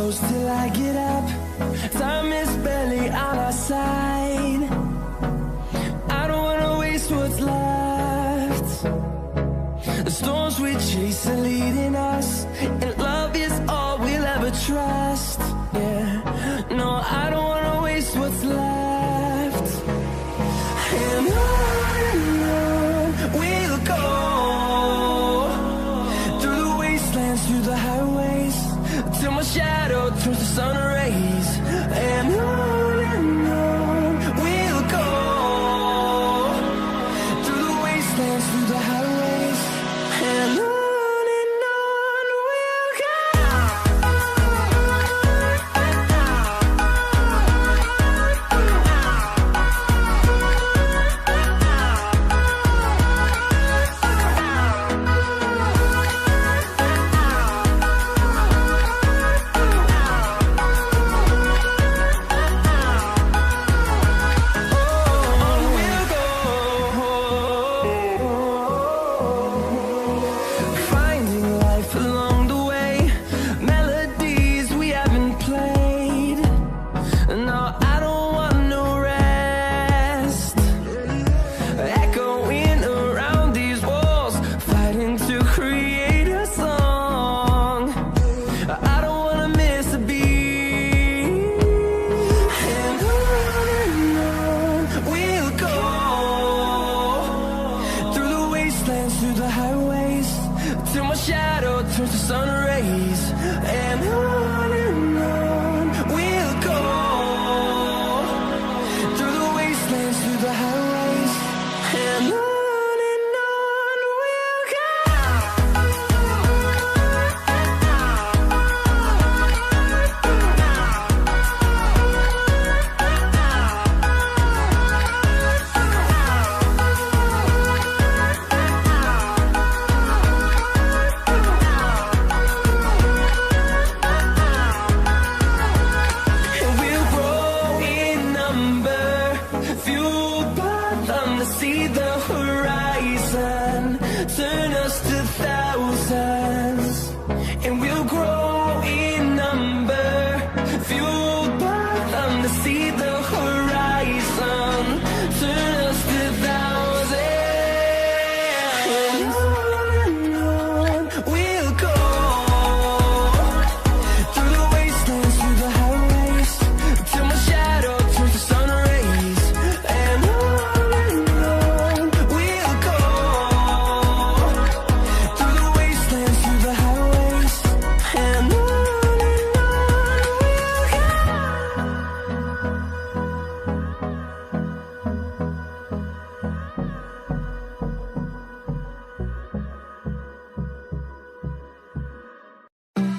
close till I get up. Time is barely on our side. I don't wanna waste what's left. The storms we chase are leading us, and love is all we'll ever trust. Yeah, no, I don't wanna waste what's left. And on we'll go, through the wastelands, through the highways, till my shadow turns to sun rays. And on we'll go, through the wastelands, through the highways, and on we'll go. Through the highways, till my shadow turns to sun rays. And on we'll go, through the wastelands, through the highways, and on we'll go. See the horizon, turn us to thousands, and we'll grow in number, fueled by them. To see the horizon, turn us to thousands, and on we'll go, through the wastelands, through the highways, till my shadow turns to sun rays. And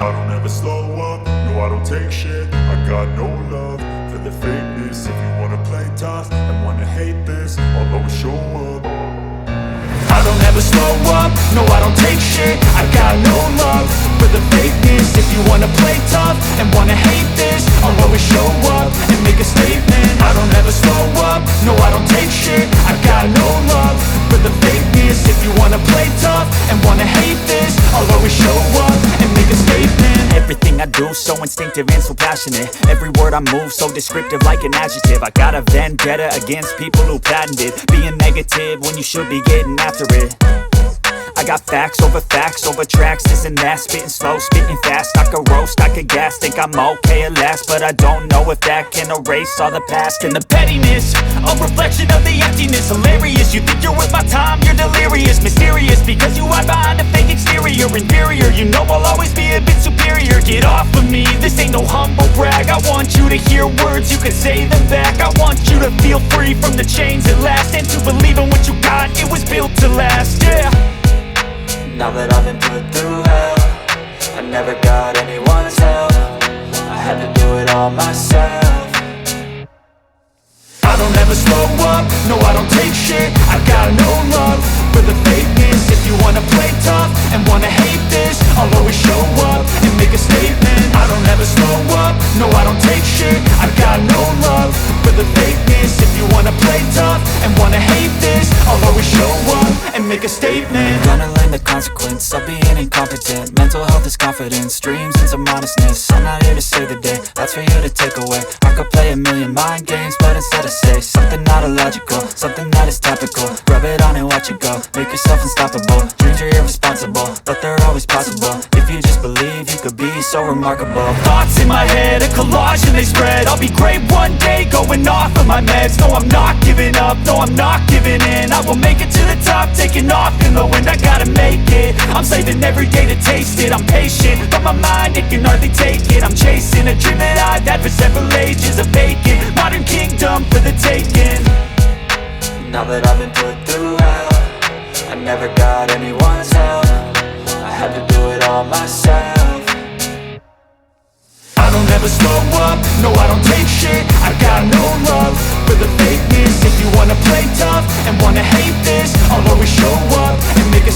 I don't ever slow up, no I don't take shit. I got no love for the fakeness. If you wanna play tough and wanna hate this, I'll always show up. I don't ever slow up, no I don't take shit. I got no love for the fakeness. If you wanna play tough and wanna hate this, I'll always show up and make a statement. I don't ever slow up, no I don't take shit. I got no love for the fakeness. If you wanna play tough and wanna hate this, I'll always show up and make a statement. Everything I do so instinctive and so passionate. Every word I move so descriptive like an adjective. I got a vendetta against people who patented being negative when you should be getting after it. I got facts over tracks, this and that. Spitting slow, spitting fast, I could roast, I could gas. Think I'm okay at last, but I don't know if that can erase all the past. And the pettiness, a reflection of the emptiness. Hilarious, you think you're worth my time, you're delirious. Mysterious, because you hide behind a fake exterior. Inferior, you know I'll always be a bit superior. Get off of me, this ain't no humble brag. I want you to hear words, you can say them back. I want you to feel free from the chains at last, and to believe in what you got, it was built to last, yeah. Now that I've been put through hell, I never got anyone's help. I had to do it all myself. I don't ever slow up, no I don't take shit. I got no love for the fakeness. If you wanna play tough and wanna hate this, I'll always show up and make a statement. I don't ever slow up, no I don't take shit. I got no love for the fakeness. If you wanna play tough and wanna hate this, I'll always show up and and make a statement. Gonna learn the consequence of being incompetent. Mental health is confidence, dreams and some honestness. I'm not here to save the day, that's for you to take away. I could play a million mind games, but instead I say something not illogical, something that is topical. Rub it on and watch it go, make yourself unstoppable. Dreams are irresponsible, but they're always possible. If you just believe, you could be so remarkable. Thoughts in my head, a collage and they spread. I'll be great one day, going off of my meds. No, I'm not giving up, no, I'm not giving in. I will make it to the top, taking off in the wind. I gotta make it, I'm saving every day to taste it. I'm patient, but my mind, it can hardly take it. I'm chasing a dream that I've had for several ages. A vacant, modern kingdom for the taking. Now that I've been put through hell, I never got anyone's help. I had to do it all myself. I don't ever slow up, no I don't take shit. I got no love for the fakeness. If you wanna play tough and wanna hate this, I'll always show up and make a